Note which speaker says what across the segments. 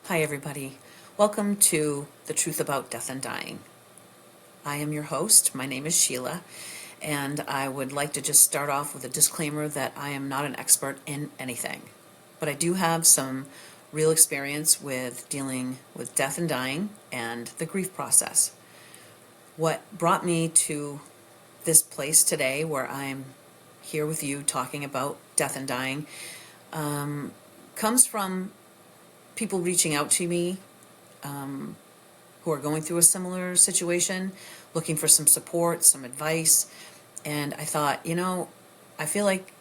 Speaker 1: Hi, everybody. Welcome to The Truth About Death and Dying. I am your host. My name is Sheila, and I would like to just start off with a disclaimer that I am not an expert in anything, but I do have some real experience with dealing with death and dying and the grief process. What brought me to this place today, where I'm here with you talking about death and dying, comes from people reaching out to me who are going through a similar situation, looking for some support, some advice. And I thought, I feel like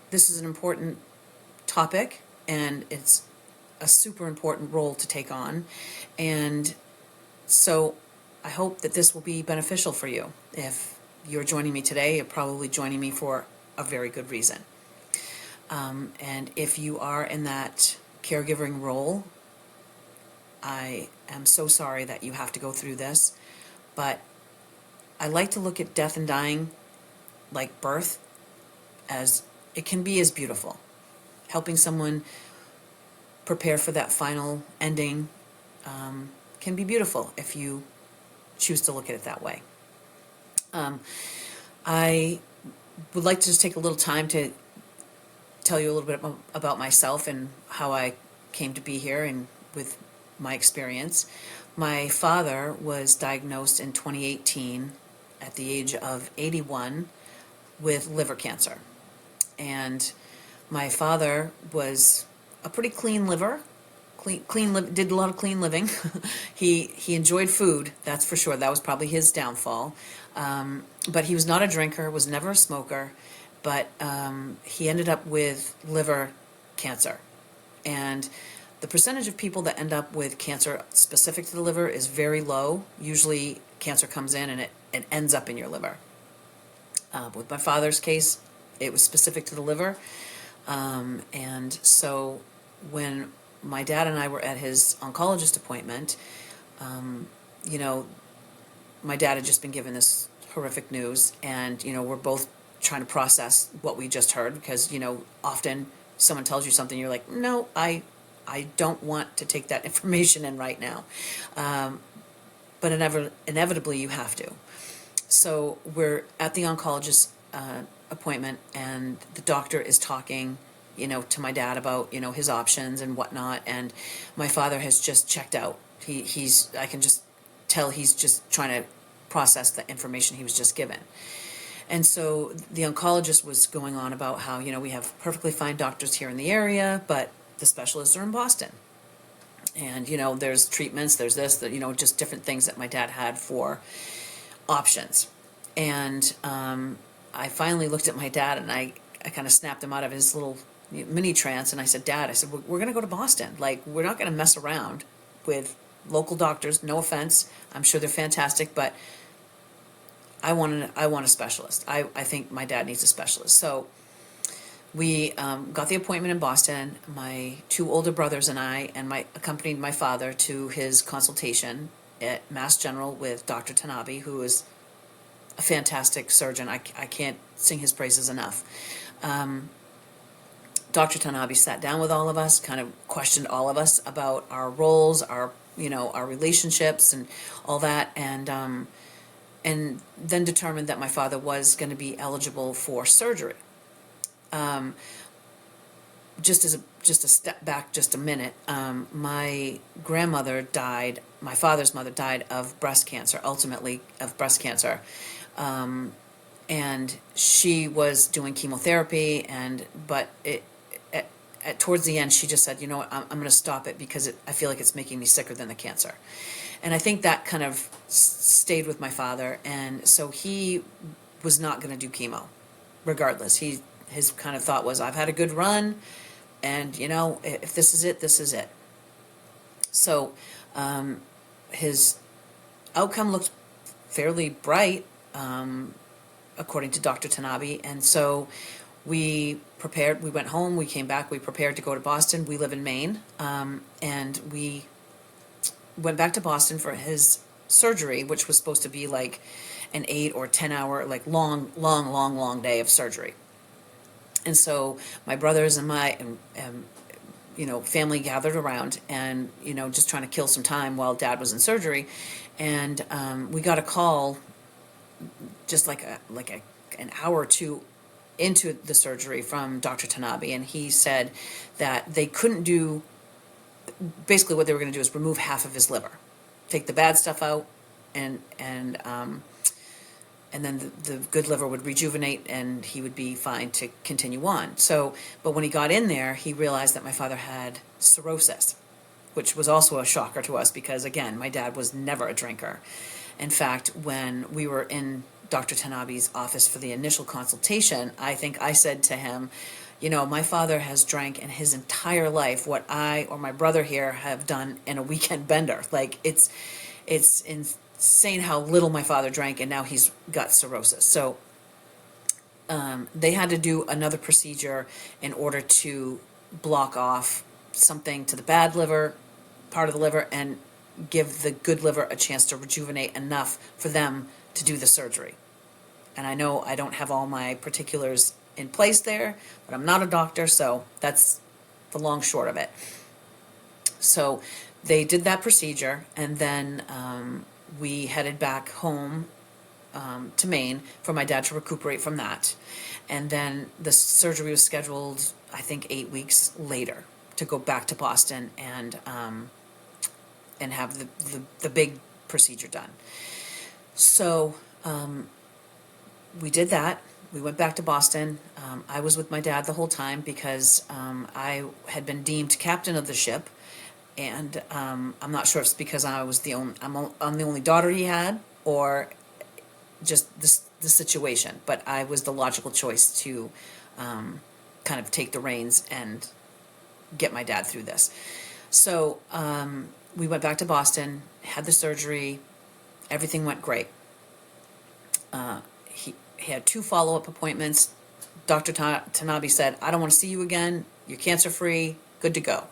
Speaker 1: this is an important topic and it's a super important role to take on. And so I hope that this will be beneficial for you. If you're joining me today, you're probably joining me for a very good reason. And if you are in that caregiving role, I am so sorry that you have to go through this, but I like to look at death and dying like birth, as it can be as beautiful. Helping someone prepare for that final ending can be beautiful if you choose to look at it that way. I would like to just take a little time to tell you a little bit about myself and how I came to be here and with my experience. My father was diagnosed in 2018 at the age of 81 with liver cancer. And my father was a pretty clean liver, did a lot of clean living. He enjoyed food, that's for sure. That was probably his downfall. But he was not a drinker, was never a smoker, but he ended up with liver cancer. And the percentage of people that end up with cancer specific to the liver is very low. Usually cancer comes in and it ends up in your liver. With my father's case, it was specific to the liver. And so when my dad and I were at his oncologist appointment, my dad had just been given this horrific news, and, we're both trying to process what we just heard, because, often someone tells you something, you're like, no, I don't want to take that information in right now. But inevitably you have to. So we're at the oncologist appointment, and the doctor is talking, to my dad about, his options and whatnot. And my father has just checked out. I can just tell he's just trying to process the information he was just given. And so the oncologist was going on about how, we have perfectly fine doctors here in the area, but the specialists are in Boston. And, there's treatments, there's this, just different things that my dad had for options. And I finally looked at my dad, and I kind of snapped him out of his little mini trance, and I said, Dad, we're going to go to Boston. Like, we're not going to mess around with local doctors. No offense. I'm sure they're fantastic, but I want a specialist. I think my dad needs a specialist. So we got the appointment in Boston. My two older brothers and I accompanied my father to his consultation at Mass General with Dr. Tanabe, who is a fantastic surgeon. I can't sing his praises enough. Dr. Tanabe sat down with all of us, kind of questioned all of us about our roles, our relationships and all that, and then determined that my father was going to be eligible for surgery. Just a step back just a minute, my grandmother died, my father's mother died of breast cancer, ultimately of breast cancer. And she was doing chemotherapy, but towards the end, she just said, I'm going to stop it because I feel like it's making me sicker than the cancer. And I think that kind of stayed with my father, and so he was not going to do chemo, regardless. His kind of thought was, I've had a good run, and, if this is it, this is it. So his outcome looked fairly bright, according to Dr. Tanabe, and so we prepared. We went home, we came back, we prepared to go to Boston. We live in Maine, and we went back to Boston for his surgery, which was supposed to be like an 8 or 10 hour, like long day of surgery. And so my brothers and family gathered around and, just trying to kill some time while Dad was in surgery. And we got a call just an hour or two into the surgery from Dr. Tanabe, and he said that they couldn't do, basically what they were going to do is remove half of his liver, take the bad stuff out, and then the good liver would rejuvenate and he would be fine to continue on. So, but when he got in there, he realized that my father had cirrhosis, which was also a shocker to us because, again, my dad was never a drinker. In fact, when we were in Dr. Tanabe's office for the initial consultation, I think I said to him, my father has drank in his entire life what I or my brother here have done in a weekend bender. Like, it's insane how little my father drank, and now he's got cirrhosis. So they had to do another procedure in order to block off something to the bad liver, part of the liver, and give the good liver a chance to rejuvenate enough for them to do the surgery. And I know I don't have all my particulars in place there, but I'm not a doctor, so that's the long short of it. So they did that procedure, and then we headed back home to Maine for my dad to recuperate from that. And then the surgery was scheduled, I think, 8 weeks later to go back to Boston and have the big procedure done. So we did that. We went back to Boston. I was with my dad the whole time because I had been deemed captain of the ship, and I'm not sure if it's because I'm the only daughter he had, or just the situation. But I was the logical choice to kind of take the reins and get my dad through this. So we went back to Boston, had the surgery. Everything went great. He had 2 follow-up appointments. Dr. Tanabe said, I don't want to see you again. You're cancer-free, good to go.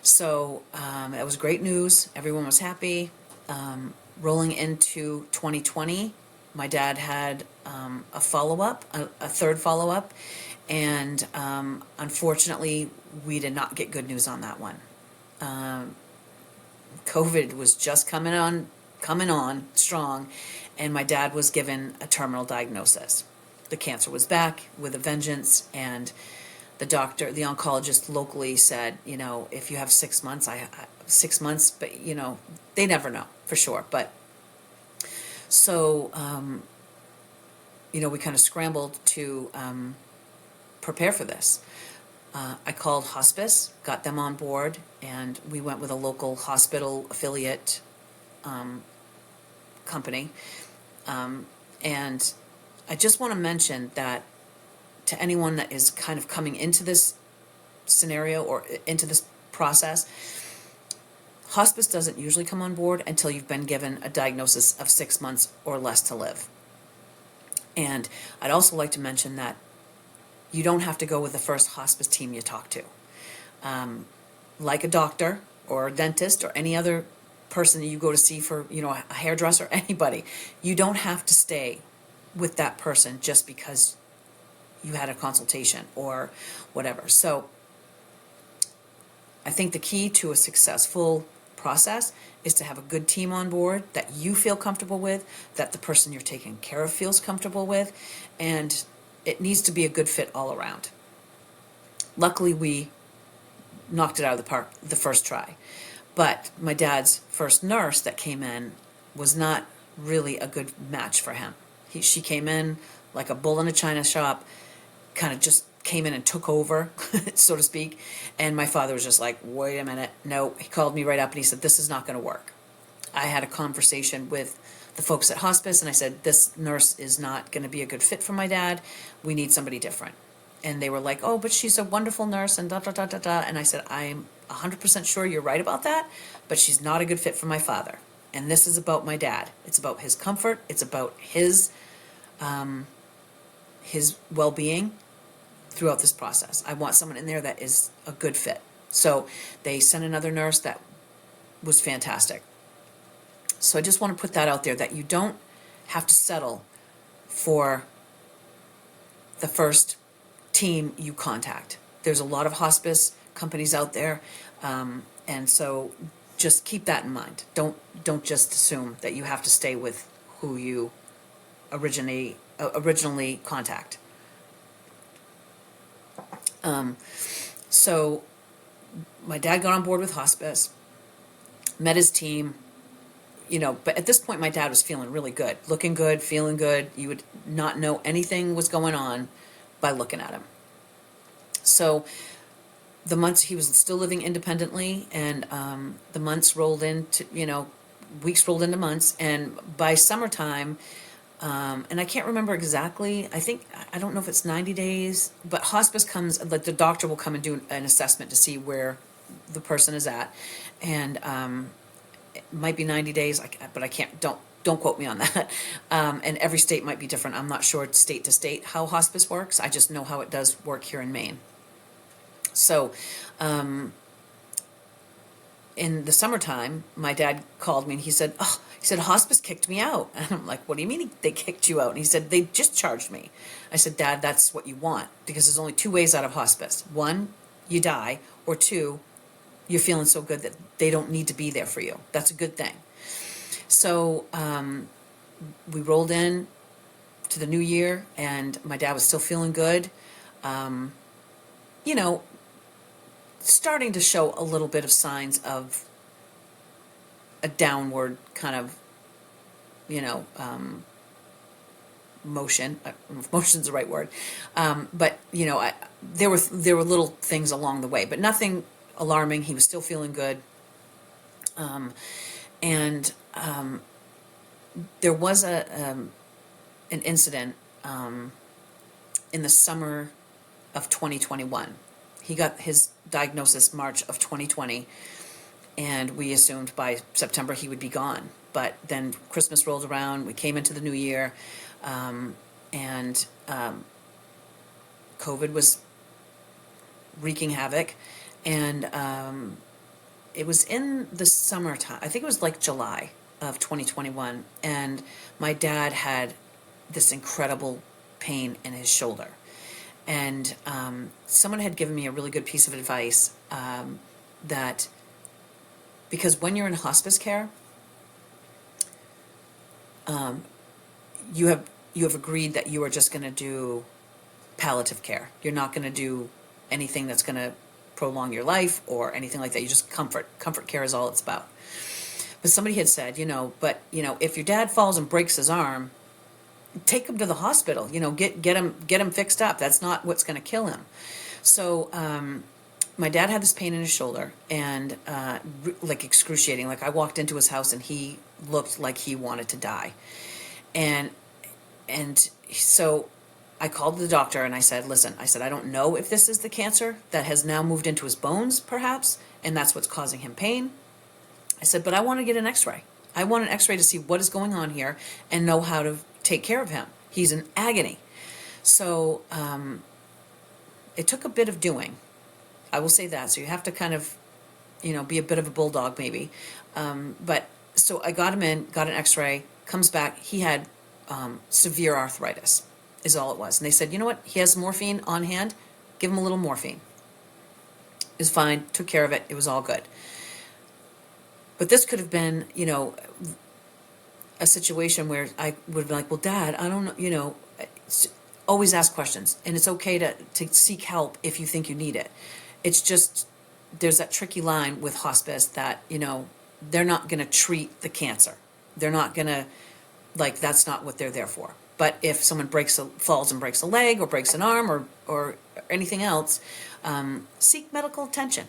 Speaker 1: So that was great news. Everyone was happy. Rolling into 2020, my dad had a follow-up, a third follow-up, and unfortunately, we did not get good news on that one. COVID was just coming on strong, and my dad was given a terminal diagnosis. The cancer was back with a vengeance, and the oncologist locally said, if you have 6 months, 6 months, but they never know for sure. But so, we kind of scrambled to prepare for this. I called hospice, got them on board, and we went with a local hospital affiliate company. And I just want to mention that to anyone that is kind of coming into this scenario or into this process, hospice doesn't usually come on board until you've been given a diagnosis of 6 months or less to live. And I'd also like to mention that you don't have to go with the first hospice team you talk to. Like a doctor or a dentist or any other person that you go to see for, a hairdresser, anybody, you don't have to stay with that person just because you had a consultation or whatever. So I think the key to a successful process is to have a good team on board that you feel comfortable with, that the person you're taking care of feels comfortable with, and it needs to be a good fit all around. Luckily, we knocked it out of the park the first try. But my dad's first nurse that came in was not really a good match for him. She came in like a bull in a china shop, kind of just came in and took over, so to speak. And my father was just like, wait a minute. No, he called me right up and he said, this is not going to work. I had a conversation with the folks at hospice and I said, this nurse is not going to be a good fit for my dad. We need somebody different. And they were like, oh, but she's a wonderful nurse and da da da da da. And I said, I'm 100% sure you're right about that, but she's not a good fit for my father. And this is about my dad. It's about his comfort. It's about his well-being throughout this process. I want someone in there that is a good fit. So they sent another nurse that was fantastic. So I just want to put that out there, that you don't have to settle for the first team you contact. There's a lot of hospice companies out there, and so just keep that in mind. Don't just assume that you have to stay with who you originally contact. So my dad got on board with hospice, met his team, but at this point my dad was feeling really good, looking good, feeling good. You would not know anything was going on by looking at him. So the months, he was still living independently, and the months rolled into, weeks rolled into months, and by summertime, and I can't remember exactly, I don't know if it's 90 days, but hospice comes, like the doctor will come and do an assessment to see where the person is at, and it might be 90 days, but I can't, don't quote me on that. And every state might be different. I'm not sure state to state how hospice works. I just know how it does work here in Maine. So, in the summertime, my dad called me and he said, hospice kicked me out. And I'm like, what do you mean they kicked you out? And he said, they discharged me. I said, Dad, that's what you want, because there's only two ways out of hospice. One, you die, or two, you're feeling so good that they don't need to be there for you. That's a good thing. So, we rolled in to the new year, and my dad was still feeling good. Starting to show a little bit of signs of a downward kind of, motion. Motion's the right word. But there were little things along the way, but nothing alarming. He was still feeling good. And there was an incident in the summer of 2021. He got his diagnosis March of 2020, and we assumed by September he would be gone. But then Christmas rolled around, we came into the new year, and COVID was wreaking havoc, and it was in the summertime, I think it was like July of 2021, and my dad had this incredible pain in his shoulder. And someone had given me a really good piece of advice, that because when you're in hospice care, you have agreed that you are just going to do palliative care. You're not going to do anything that's going to prolong your life or anything like that. You just comfort care is all it's about. But somebody had said, if your dad falls and breaks his arm, take him to the hospital, get him fixed up. That's not what's going to kill him. So my dad had this pain in his shoulder, and like excruciating. Like I walked into his house and he looked like he wanted to die. And so I called the doctor and I said, listen, I don't know if this is the cancer that has now moved into his bones, perhaps, and that's what's causing him pain. I said, but I want to get an x-ray. I want an x-ray to see what is going on here and know how to take care of him. He's in agony. So it took a bit of doing. I will say that. So you have to kind of, be a bit of a bulldog maybe. But so I got him in, got an x-ray, comes back. He had severe arthritis is all it was. And they said, you know what? He has morphine on hand. Give him a little morphine. It was fine. Took care of it. It was all good. But this could have been, a situation where I would have been like, well, Dad, I don't know, always ask questions. And it's okay to seek help if you think you need it. It's just, there's that tricky line with hospice that, they're not going to treat the cancer. They're not going to, that's not what they're there for. But if someone falls and breaks a leg or breaks an arm or anything else, seek medical attention.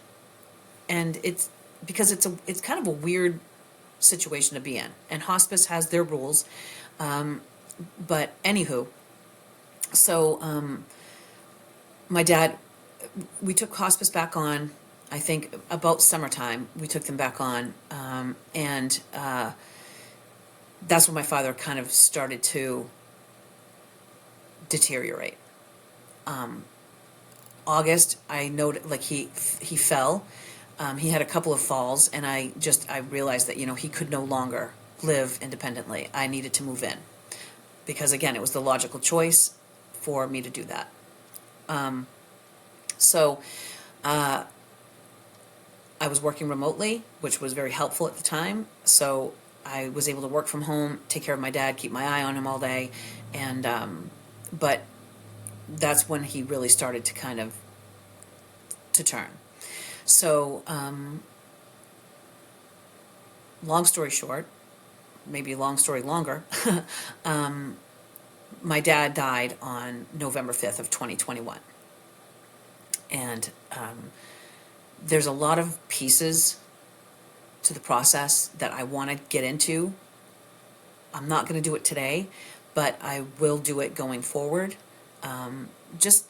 Speaker 1: And it's because it's kind of a weird situation to be in, and hospice has their rules. But anywho, so my dad, we took hospice back on, I think about summertime, we took them back on, and that's when my father kind of started to deteriorate. August, I noted, he fell. He had a couple of falls, and I realized that, he could no longer live independently. I needed to move in because, again, it was the logical choice for me to do that. So I was working remotely, which was very helpful at the time. So I was able to work from home, take care of my dad, keep my eye on him all day, and but that's when he really started to kind of to turn. So long story short, maybe long story longer, my dad died on November 5th of 2021. And there's a lot of pieces to the process that I want to get into. I'm not going to do it today, but I will do it going forward. Just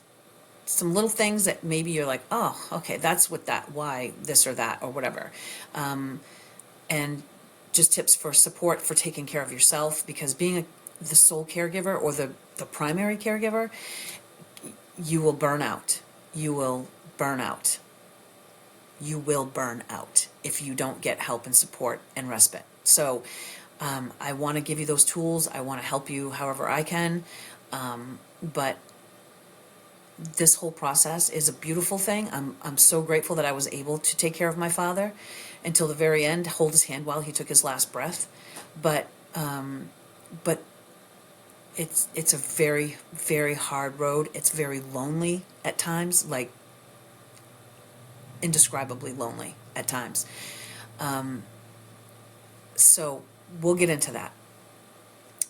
Speaker 1: some little things that maybe you're like, oh, okay, that's what that, why this or that or whatever. And just tips for support for taking care of yourself, because being the sole caregiver or the primary caregiver, you will burn out. You will burn out. You will burn out if you don't get help and support and respite. So I want to give you those tools. I want to help you however I can. But this whole process is a beautiful thing. I'm so grateful that I was able to take care of my father until the very end, hold his hand while he took his last breath. But it's a very, very hard road. It's very lonely at times, like indescribably lonely at times. So we'll get into that.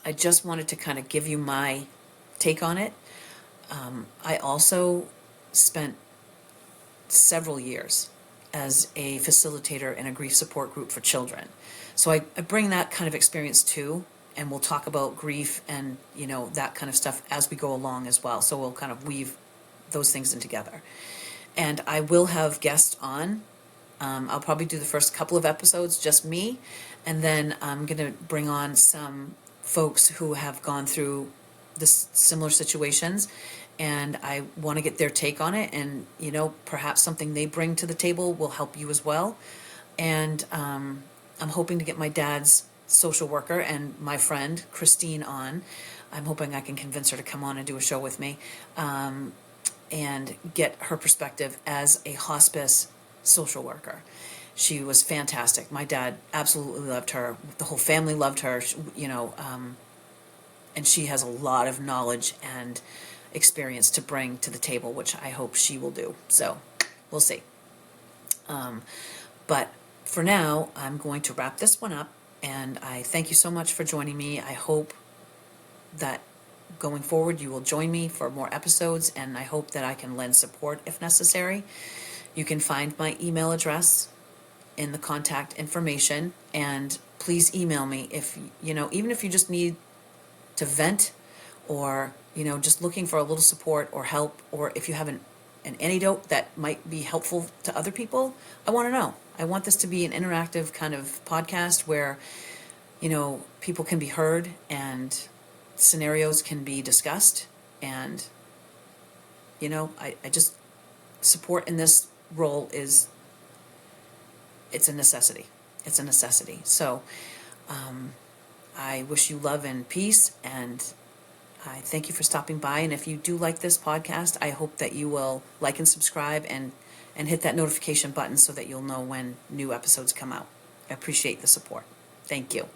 Speaker 1: I just wanted to kind of give you my take on it. I also spent several years as a facilitator in a grief support group for children. So I bring that kind of experience too, and we'll talk about grief and, you know, that kind of stuff as we go along as well. So we'll kind of weave those things in together. And I will have guests on. I'll probably do the first couple of episodes, just me, and then I'm going to bring on some folks who have gone through this similar situations, and I want to get their take on it, and, you know, perhaps something they bring to the table will help you as well. And I'm hoping to get my dad's social worker and my friend Christine on. I'm hoping I can convince her to come on and do a show with me, and get her perspective as a hospice social worker. She was fantastic. My dad absolutely loved her. The whole family loved her, you know, and she has a lot of knowledge and experience to bring to the table, which I hope she will do. So we'll see. But for now, I'm going to wrap this one up, and I thank you so much for joining me. I hope that going forward you will join me for more episodes, and I hope that I can lend support if necessary. You can find my email address in the contact information, and please email me if, you know, even if you just need to vent, or, you know, just looking for a little support or help, or if you have an antidote that might be helpful to other people. I want to know. I want this to be an interactive kind of podcast where, you know, people can be heard and scenarios can be discussed, and, you know, I just, support in this role is, it's a necessity. It's a necessity. So I wish you love and peace, and I thank you for stopping by. And if you do like this podcast, I hope that you will like and subscribe and hit that notification button so that you'll know when new episodes come out. I appreciate the support. Thank you.